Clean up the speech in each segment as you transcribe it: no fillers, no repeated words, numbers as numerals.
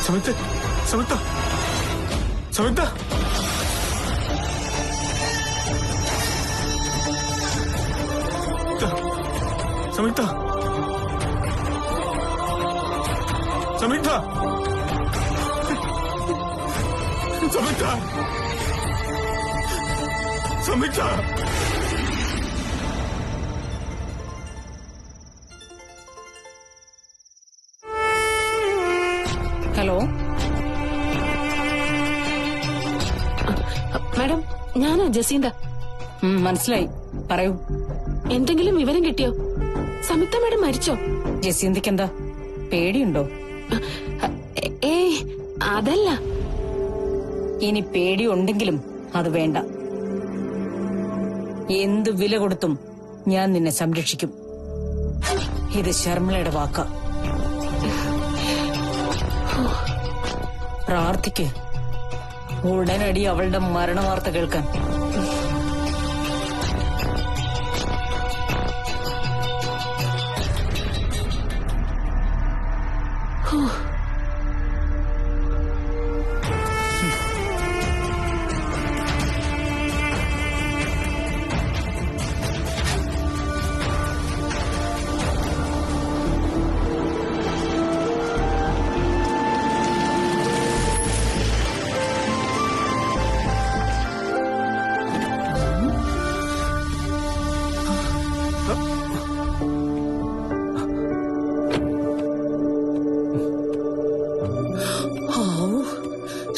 സംയുക്ത സംയുക്ത സംയുക്ത സംയുക്ത സംയുക്ത സംയുക്ത സംയുക്ത ഹലോ മാഡം, ഞാനാ ജസീന്ത. മനസ്സിലായി, പറയൂ. എന്തെങ്കിലും വിവരം കിട്ടിയോ? സംയുക്ത മാഡം മരിച്ചോ? ജസീന്തയ്ക്ക് എന്താ പേടിയുണ്ടോ? ഏയ്, അതല്ല. ഇനി പേടിയുണ്ടെങ്കിലും അത് വേണ്ട. എന്ത് വില കൊടുത്തും ഞാൻ നിന്നെ സംരക്ഷിക്കും. ഇത് ശർമ്മളയുടെ വാക്ക. പ്രാർത്ഥിക്ക്, ഉടനടി അവളുടെ മരണവാർത്ത കേൾക്കാൻ.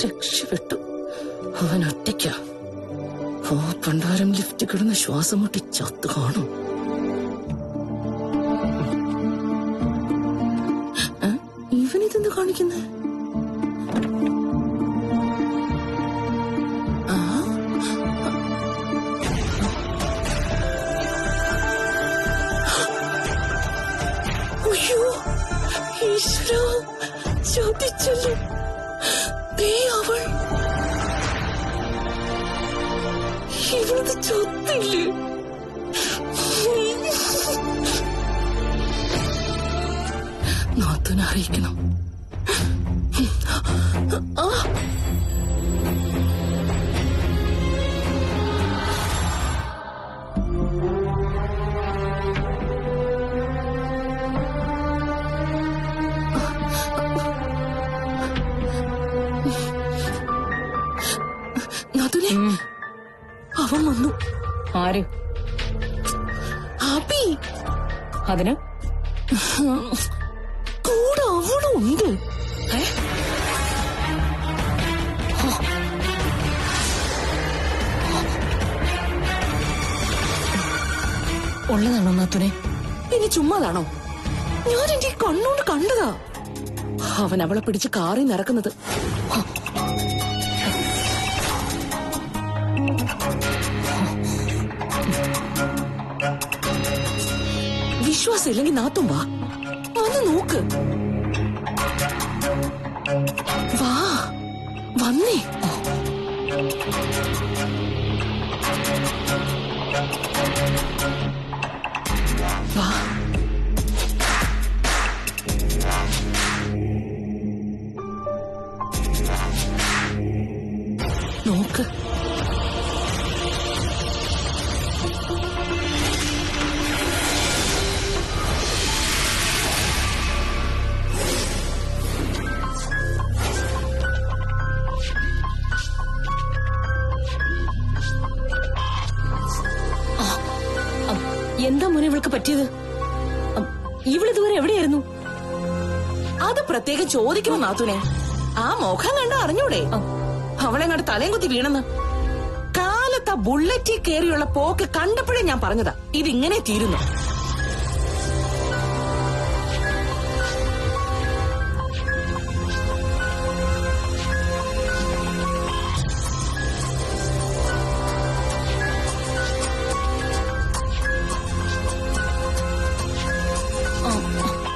രക്ഷപ്പെട്ടു. അവൻ ഒറ്റയ്ക്ക. ഓ പണ്ടാരം ലിഫ്റ്റ് കിടന്ന് ശ്വാസം മുട്ടി ചത്തു കാണും. ഇവനിതെന്ത് കാണിക്കുന്നേ? അയ്യോ ഈശ്വര, ചോദിച്ചല്ലോ. അവൾ ഇവളത് ചൊത്തില്ലേ? നാത്തൂനെ അറിയിക്കണം. അവൻ വന്നു. ആര്? അബി. അതിന് കൂടെ അവളും ഉണ്ട്. ഉള്ളതാണോ നാത്തുനെ? ഇനി ചുമ്മാതാണോ? ഞാൻ എന്റെ കണ്ണോണ്ട് കണ്ടതാ. അവൻ അവളെ പിടിച്ച് കാറിൽ നിറക്കുന്നത്. വിശ്വാസം ഇല്ലെങ്കിൽ നാത്തും വാ, വന്ന് നോക്ക്. വാ, വന്നേ. വാ. നോക്ക്. എന്താ മോനെ ഇവൾക്ക് പറ്റിയത്? ഇവളിതുവരെ എവിടെയായിരുന്നു? അത് പ്രത്യേകം ചോദിക്കണം നാത്തുനെ. ആ മുഖം കണ്ട അറിഞ്ഞൂടെ അവളെങ്ങാണ്ട് തലയും കുത്തി വീണെന്ന്? കാലത്ത് ആ ബുള്ളറ്റിൽ കയറിയുള്ള പോക്ക് കണ്ടപ്പോഴേ ഞാൻ പറഞ്ഞതാ ഇതിങ്ങനെ തീരുന്നു.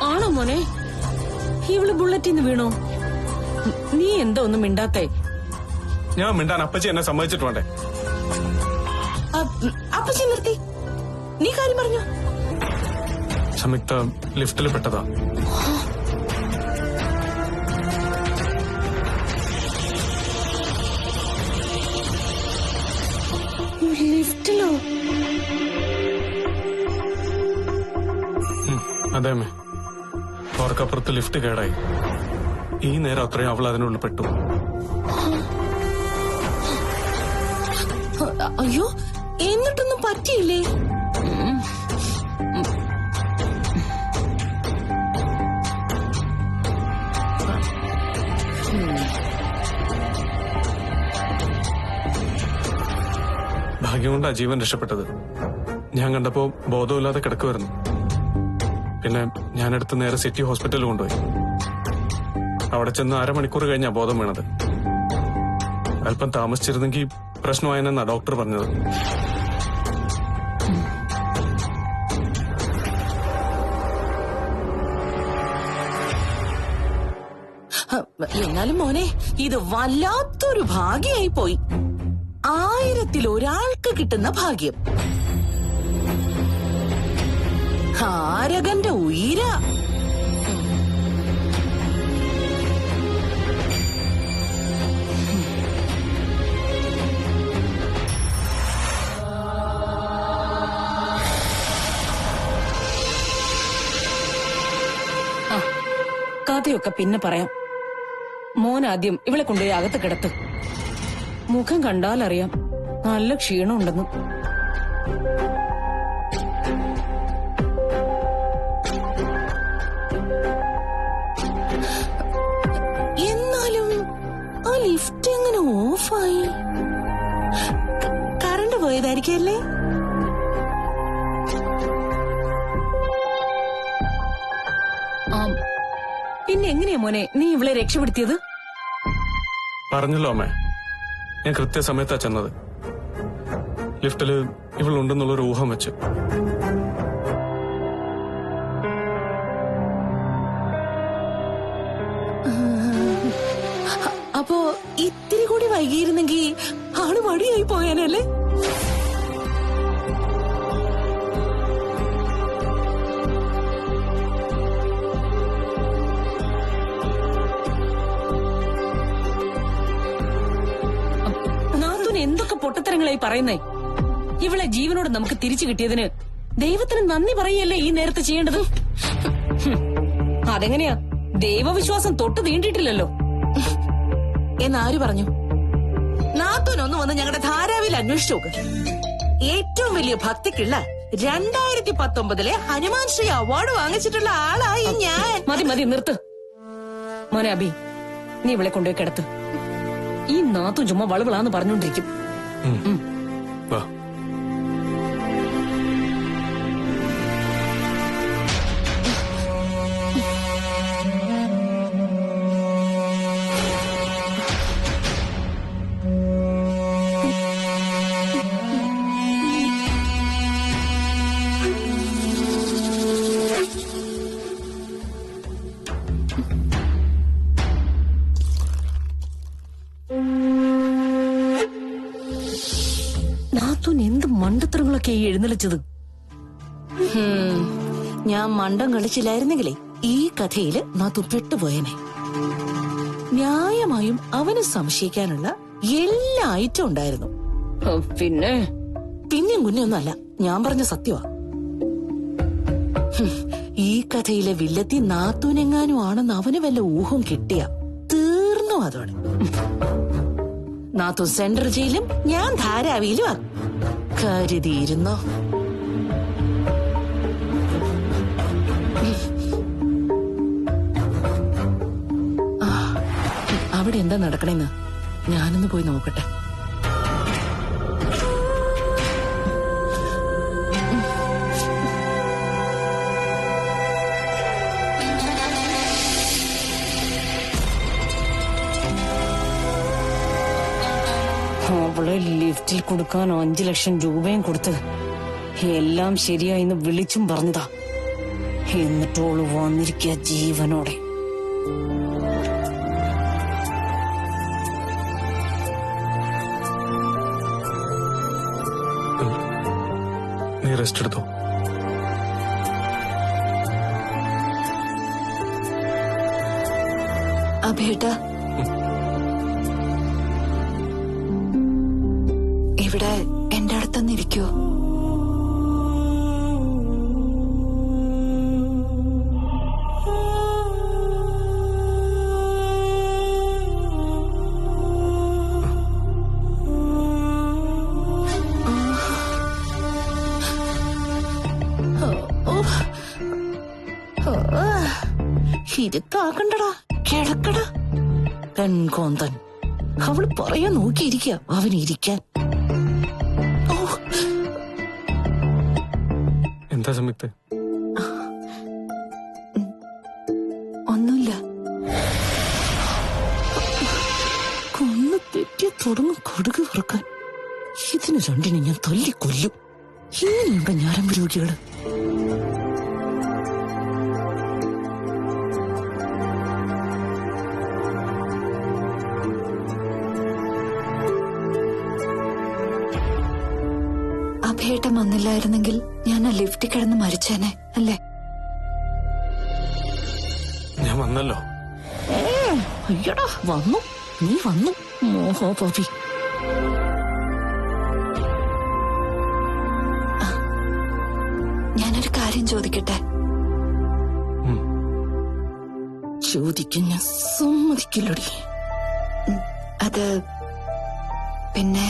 ആണോ മോനെ? ഇവള് ബുള്ളറ്റിന്ന് വീണോ? നീ എന്താ ഒന്നും മിണ്ടാത്തേ? ഞാൻ മിണ്ടാൻ അപ്പച്ചി എന്നെ സമ്മതിച്ചിട്ട് വേണ്ടേ? അപ്പച്ചി നിർത്തി, നീ കാര്യം പറഞ്ഞോ? സംയുക്ത ലിഫ്റ്റിൽ പെട്ടതാ. ലിഫ്റ്റിലോ? അതെ അമ്മേ, ഓർക്കപ്പുറത്ത് ലിഫ്റ്റ് കേടായി. ഈ നേരം അത്രയും അവൾ അതിനുള്ളിൽ പെട്ടു. അയ്യോ, എന്നിട്ടൊന്നും പറ്റിയില്ലേ? ഭാഗ്യം കൊണ്ടാ ജീവൻ രക്ഷപ്പെട്ടത്. ഞാൻ കണ്ടപ്പോ ബോധമില്ലാതെ കിടക്കുമായിരുന്നു. പിന്നെ ഞാനെടുത്ത് നേരെ സിറ്റി ഹോസ്പിറ്റലിൽ കൊണ്ടുപോയി. അവിടെ ചെന്ന് അരമണിക്കൂർ കഴിഞ്ഞാ ബോധം വീണത്. അല്പം താമസിച്ചിരുന്നെങ്കിൽ പ്രശ്നമായെന്നാ ഡോക്ടർ പറഞ്ഞത്. എന്നാലും മോനെ, ഇത് വല്ലാത്തൊരു ഭാഗ്യമായി പോയി. 1000-ൽ ഒരാൾക്ക് കിട്ടുന്ന ഭാഗ്യം. ഹാരകന്റെ ഉയര. കഥയൊക്കെ പിന്നെ പറയാം. മോൻ ആദ്യം ഇവളെ കൊണ്ടുപോയി അകത്ത് കിടത്ത്. മുഖം കണ്ടാലറിയാം നല്ല ക്ഷീണമുണ്ടെന്ന്. എന്നാലും ആ ലിഫ്റ്റ് എങ്ങനെ ഓഫായി? കറണ്ട് പോയതായിരിക്കല്ലേ? പിന്നെ എങ്ങനെയാ മോനെ നീ ഇവളെ രക്ഷപ്പെടുത്തിയത്? പറഞ്ഞല്ലോ അമ്മേ, ഞാൻ കൃത്യസമയത്താ ചെന്നത്. ലിഫ്റ്റില് ഇവളുണ്ടെന്നുള്ളൊരു ഊഹം വെച്ച്. അപ്പോ ഇത്തിരി കൂടി വൈകിയിരുന്നെങ്കിൽ ആള് വടിയായി പോയാനല്ലേ? നാത്തൂന് എന്തൊക്കെ പൊട്ടത്തരങ്ങളായി പറയുന്നേ? ഇവളെ ജീവനോട് നമുക്ക് തിരിച്ചു കിട്ടിയതിന് ദൈവത്തിന് നന്ദി പറയല്ലേ ഈ നേരത്തെ ചെയ്യേണ്ടത്? അതെങ്ങനെയാ? ദൈവവിശ്വാസം തൊട്ട് തീണ്ടിയിട്ടില്ലല്ലോ. എന്നാര് പറഞ്ഞു? നാത്തൂനൊന്ന് വന്ന് ഞങ്ങളുടെ ധാരാവിൽ അന്വേഷിച്ചു നോക്ക്. ഏറ്റവും വലിയ ഭക്തിക്കുള്ള 2019 ഹനുമാൻ ശ്രീ അവാർഡ് വാങ്ങിച്ചിട്ടുള്ള ആളായി ഞാൻ. മതി മതി നിർത്ത് മോനെ. അബി, നീ ഇവളെ കൊണ്ടുപോയി കിടത്ത്. ഈ നാത്തു ചുമ്മാ വളവിളാന്ന് പറഞ്ഞോണ്ടിരിക്കും. വാ. നാത്തൂൻ എന്ത് മണ്ടത്തരങ്ങളൊക്കെ എഴുന്നള്ളിച്ചത്. ഞാൻ മണ്ടം കളിച്ചില്ലായിരുന്നെങ്കിലേ ഈ കഥയില് നാത്തു പെട്ടുപോയനെ. ന്യായമായും അവന് സംശയിക്കാനുള്ള എല്ലാ ഐറ്റം ഉണ്ടായിരുന്നു. പിന്നെ പിന്നെയും കുഞ്ഞൊന്നുമല്ല, ഞാൻ പറഞ്ഞ സത്യമാ. ഈ കഥയിലെ വില്ലത്തി നാത്തൂനെങ്ങാനും ആണെന്ന് അവന് വല്ല ഊഹം കിട്ടിയ തീർന്നു അതോടെ. നാത്തു സെൻട്രൽ ജയിലും ഞാൻ ധാരാവിയിലും ആ. കരുതിയിരുന്നോ? അവിടെ എന്താ നടക്കണേന്ന് ഞാനൊന്ന് പോയി നോക്കട്ടെ. അവളെ ലിഫ്റ്റിൽ കൊടുക്കാൻ 5 ലക്ഷം രൂപയും കൊടുത്ത് എല്ലാം ശരിയായിന്ന് വിളിച്ചും പറഞ്ഞതാ. എന്നിട്ടോള് വന്നിരിക്കുക ജീവനോടെ. നീ റെസ്റ്റ് എടുത്തോ. അഭേട്ട, ഇവിടെ എന്റെ അടുത്ത് പുറത്തൊന്നിരിക്കോ? ഇരുത്താക്കണ്ടടാ, കിടക്കടാ. പെൺകോന്തൻ അവള് പറയാൻ നോക്കിയിരിക്ക അവനിരിക്കാൻ. എന്താ സംയുക്ത? ഒന്നുമില്ല. കൊന്നു തെറ്റിയ തുടങ്ങും കൊടുകു വിറക്കാൻ. ഇതിന് രണ്ടിനെ ഞാൻ തല്ലിക്കൊല്ലും. ഇങ്ങനെയുണ്ട് ഞരമ്പ് രോഗികള്. അഭയേട്ടൻ വന്നില്ലായിരുന്നെങ്കിൽ ഞാൻ ആ ലിഫ്റ്റിൽ കിടന്ന് മരിച്ചേനെ അല്ലേ? ഞാൻ വന്നല്ലോ. അയ്യടാ, വന്നു, നീ വന്നു മോഹോപി. ഞാനൊരു കാര്യം ചോദിക്കട്ടെ? ചോദിക്കാൻ ഞാൻ സമ്മതിക്കില്ലടി. അത് പിന്നെ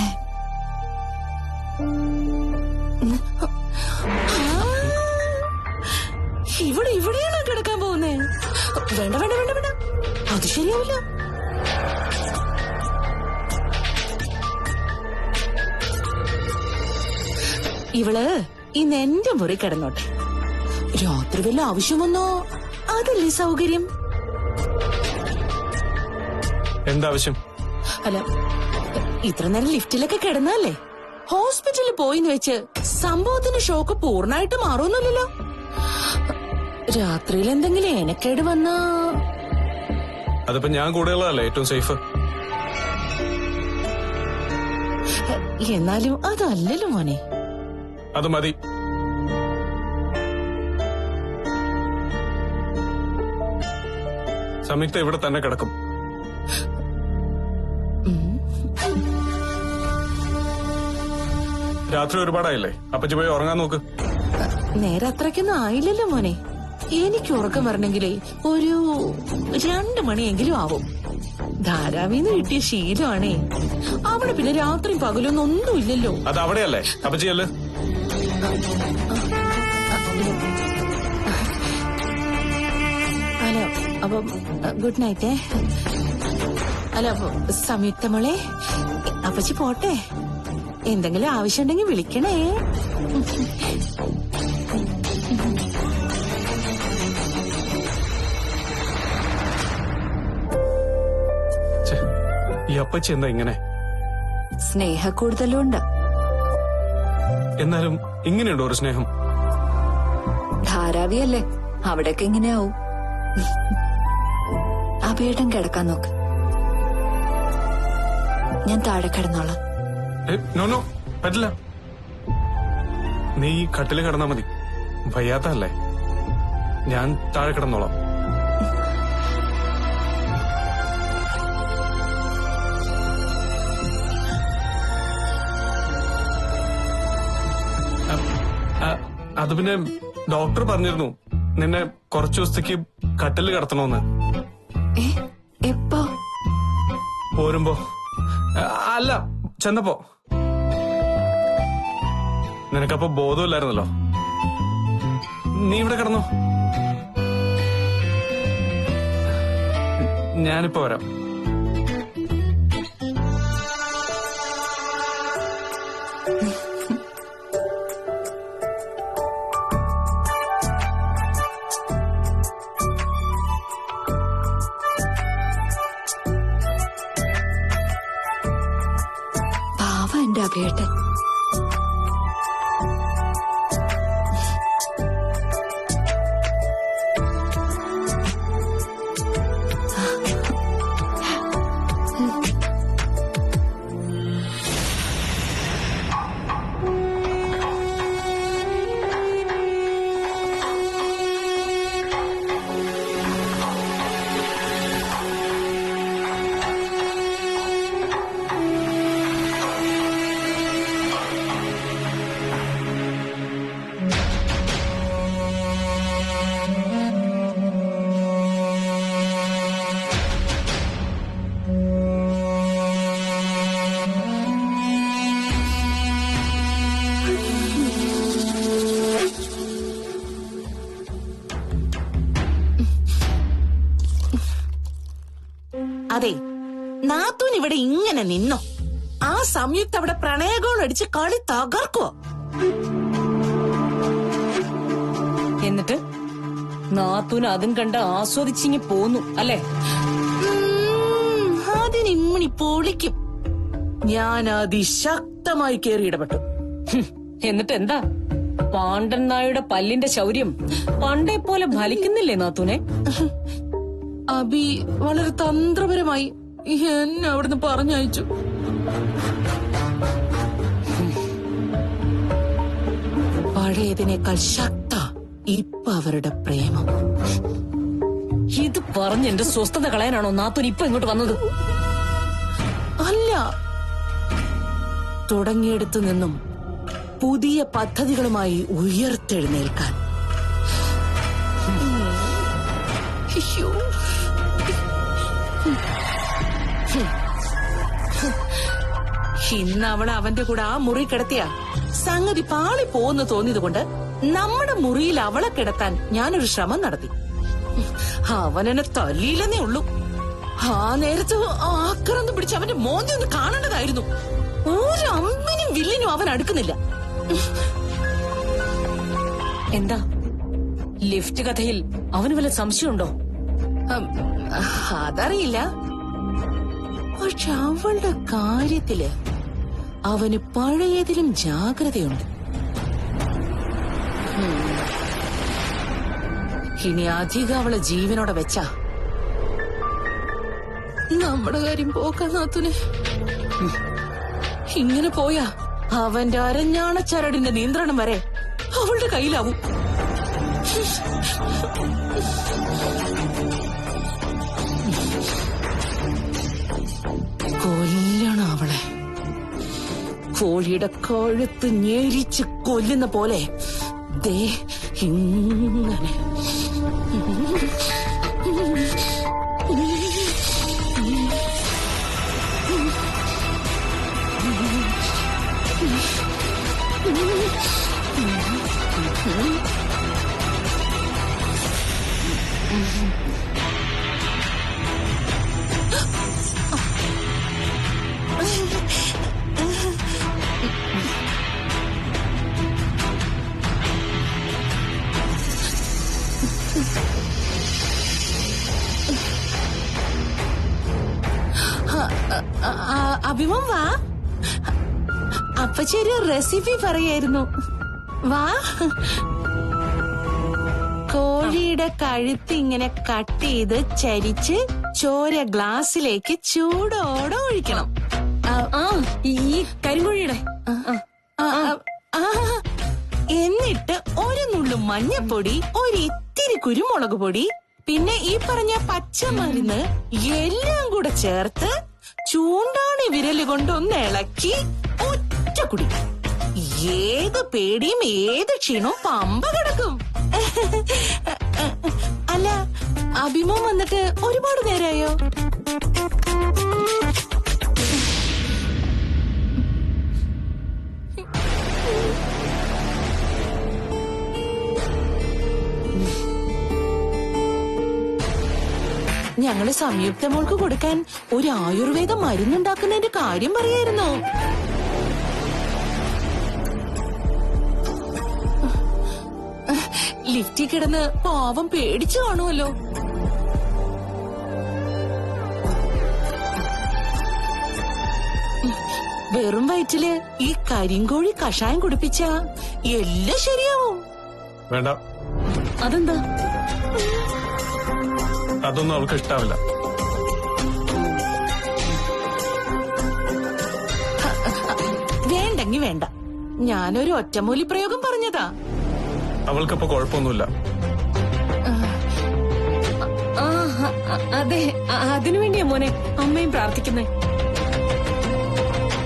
ഇവിടെയാണോ കിടക്കാൻ പോകുന്നേ? വേണ്ട വേണ്ട വേണ്ട വേണ്ട, അത് ശരിയാവില്ല. ഇവള് ഇന്ന് എന്റെ മുറി കിടന്നോട്ടെ. രാത്രി വല്ല ആവശ്യം വന്നോ? അതല്ലേ സൗകര്യം. എന്താവശ്യം? അല്ല, ഇത്ര നേരം ലിഫ്റ്റിലൊക്കെ കിടന്നല്ലേ? ഹോസ്പിറ്റലിൽ പോയിന്ന് വെച്ച് സംഭവത്തിന് ഷോക്ക് പൂർണ്ണമായിട്ട് മാറുന്നില്ലല്ലോ. രാത്രിയിൽ എന്തെങ്കിലും ഏനക്കേട് വന്നാ അതിപ്പോ ഞാൻ കൂടെയുള്ളതല്ലേ ഏറ്റവും സേഫ്. എന്നാലും അതല്ലല്ലോ മോനെ. അത് മതി. സംയുക്ത ഇവിടെ തന്നെ കിടക്കും. രാത്രി ഒരുപാടായില്ലേ, അപ്പച്ചി പോയി ഉറങ്ങാൻ നോക്ക്. നേരെ അത്രയ്ക്കൊന്നും ആയില്ലല്ലോ മോനെ. എനിക്ക് ഉറക്കം വരണമെങ്കിലേ ഒരു 2 മണിയെങ്കിലും ആവും. ധാരാവിന്ന് കിട്ടിയ ശീലമാണേ. അവിടെ പിന്നെ രാത്രി പകലൊന്നും ഒന്നുമില്ലല്ലോ. അത് അവിടെയല്ലേ അപ്പച്ചിയല്ലേ? അല്ല, അപ്പൊ ഗുഡ് നൈറ്റേ. അല്ല, സംയുക്ത മോളെ, അപ്പച്ചി പോട്ടെ. എന്തെങ്കിലും ആവശ്യമുണ്ടെങ്കിൽ വിളിക്കണേ. ഈ അപ്പച്ചി എന്താ ഇങ്ങനെ? സ്നേഹ കൂടുതലും ഉണ്ട്. എന്നാലും ഇങ്ങനെയുണ്ടോ ഒരു സ്നേഹം? ധാരാവിയല്ലേ, അവിടെയൊക്കെ ഇങ്ങനെയാവും. അഭയേട്ടൻ കിടക്കാൻ നോക്ക്, ഞാൻ താഴെ കിടന്നോളാം. നോ പറ്റില്ല. നീ കട്ടില് കിടന്നാ മതി. വയ്യാത്തല്ലേ, ഞാൻ താഴെ കിടന്നോളാം. അത് പിന്നെ ഡോക്ടർ പറഞ്ഞിരുന്നു നിന്നെ കുറച്ചു ദിവസത്തേക്ക് കട്ടില് കിടത്തണോന്ന്. എപ്പോ? പോരുമ്പോ. അല്ല, ചെന്നപ്പോ. നിനക്കപ്പോ ബോധമില്ലായിരുന്നല്ലോ. നീ ഇവിടെ കിടന്നോ, ഞാനിപ്പോ വരാം. പാവം എന്റെ അഭയേട്ടൻ. നാത്തൂൻ ഇവിടെ ഇങ്ങനെ നിന്നോ. ആ സംയുക്ത അവിടെ പ്രണയഗോളടിച്ച് കളി തകർക്കുവോ. എന്നിട്ട് നാത്തൂന് അതും കണ്ട് ആസ്വദിച്ചിങ്ങി പോന്നു അല്ലേ? അതിനിമ്മണി പൊളിക്കും. ഞാൻ അതിശക്തമായി കയറി ഇടപെട്ടു. എന്നിട്ട് എന്താ? പാണ്ഡൻ നായുടെ പല്ലിന്റെ ശൗര്യം പണ്ടേ പോലെ ഫലിക്കുന്നില്ലേ നാത്തൂനെ? അബി വളരെ തന്ത്രപരമായി എന്നെ അവിടുന്ന് പറഞ്ഞയച്ചു. പഴയതിനേക്കാൾ ശക്ത ഇപ്പൊ അവരുടെ പ്രേമം. ഇത് പറഞ്ഞ് എന്റെ സ്വസ്ഥത കളയാനാണോ നാത്തൂൻ ഇപ്പൊ ഇങ്ങോട്ട് വന്നത്? അല്ല, തുടങ്ങിയെടുത്തു നിന്നും പുതിയ പദ്ധതികളുമായി ഉയർത്തെഴുന്നേൽക്കാൻ. അയ്യോ, ഇന്ന് അവളെ അവന്റെ കൂടെ ആ മുറി കിടത്തിയ സംഗതി പാളി പോന്ന് തോന്നിയതുകൊണ്ട് നമ്മുടെ മുറിയിൽ അവളെ കിടത്താൻ ഞാനൊരു ശ്രമം നടത്തി. അവനെന്നെ തല്ലിയില്ലെന്നേ ഉള്ളൂ. ആ നേരത്ത് ആക്രാന്ത് പിടിച്ച് അവന്റെ മോന്തി ഒന്ന് കാണേണ്ടതായിരുന്നു. ഒരു അമ്മിനും വില്ലിനും അവൻ അടുക്കുന്നില്ല. എന്താ ലിഫ്റ്റ് കഥയിൽ അവന് വല്ല സംശയമുണ്ടോ? അതറിയില്ല, പക്ഷെ അവളുടെ കാര്യത്തില് അവന് പഴയതിലും ജാഗ്രതയുണ്ട്. ഇനി അധികം അവളെ ജീവനോടെ വെച്ചാ നമ്മുടെ കാര്യം പോക്കാ നാത്തൂനെ. ഇങ്ങനെ പോയാ അവന്റെ അരഞ്ഞാണ ചരടിന്റെ നിയന്ത്രണം വരെ അവളുടെ കയ്യിലാവും. കൊല്ലണം അവളെ. കോഴിയുടെ കഴുത്ത് ഞെരിച്ച് കൊല്ലുന്ന പോലെ ദേ ഇങ്ങനെ. അഭിമം വാ, അപ്പച്ചി ഒരു റെസിപ്പി പറയായിരുന്നു. വാ. കോഴിയുടെ കഴുത്ത് ഇങ്ങനെ കട്ട് ചെയ്ത് ചരിച്ച് ചോര ഗ്ലാസ്സിലേക്ക് ചൂടോടെ ഒഴിക്കണം. ഈ കരിങ്കോഴിയുടെ എന്നിട്ട് ഒരു നുള്ളു മഞ്ഞപ്പൊടി, ഒരു ഇത്തിരി കുരുമുളക് പൊടി, പിന്നെ ഈ പറഞ്ഞ പച്ചമരുന്ന് എല്ലാം കൂടെ ചേർത്ത് ചൂണ്ടാണി വിരല് കൊണ്ടൊന്ന് ഇളക്കി ഒറ്റ കുടി. ഏത് പേടിയും ഏത് ക്ഷീണവും പമ്പ കിടക്കും. അല്ല, അഭിമം വന്നിട്ട് ഒരുപാട് നേരമായോ? ഞങ്ങള് സംയുക്ത മോൾക്ക് കൊടുക്കാൻ ഒരു ആയുർവേദ മരുന്നുണ്ടാക്കുന്നതിന്റെ കാര്യം പറയായിരുന്നു. ലിഫ്റ്റിൽ കിടന്ന് പാവം പേടിച്ചു കാണുമല്ലോ. വെറും വയറ്റില് ഈ കരിങ്കോഴി കഷായം കുടിപ്പിച്ച എല്ലാം ശരിയാവും. വേണ്ട. അതെന്താ? അതൊന്നും അവൾക്ക് ഇഷ്ടാവില്ല. വേണ്ടെങ്കി വേണ്ട, ഞാനൊരു ഒറ്റമൂലി പ്രയോഗം പറഞ്ഞതാ. അവൾക്കപ്പോ കുഴപ്പമൊന്നുമില്ല. അതെ, അതിനുവേണ്ടിയാ മോനെ അമ്മയും പ്രാർത്ഥിക്കുന്നേ.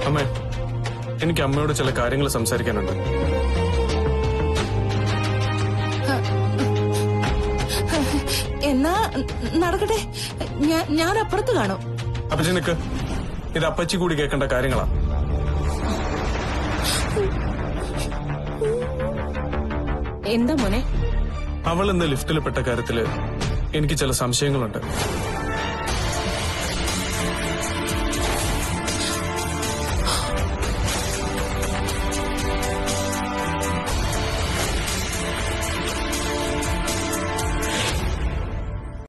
അമ്മേ, എനിക്ക് അമ്മയോട് ചില കാര്യങ്ങൾ സംസാരിക്കാനുണ്ട്. എന്നാ നടക്കട്ടെ, ഞാൻ അപ്പുറത്ത് കാണും. അപ്പച്ചി നിക്ക്, ഇത് അപ്പച്ചി കൂടി കേൾക്കേണ്ട കാര്യങ്ങളാ. എന്താ മോനെ? അവൾ ഇന്ന് ലിഫ്റ്റിൽ പെട്ട കാര്യത്തില് എനിക്ക് ചില സംശയങ്ങളുണ്ട്.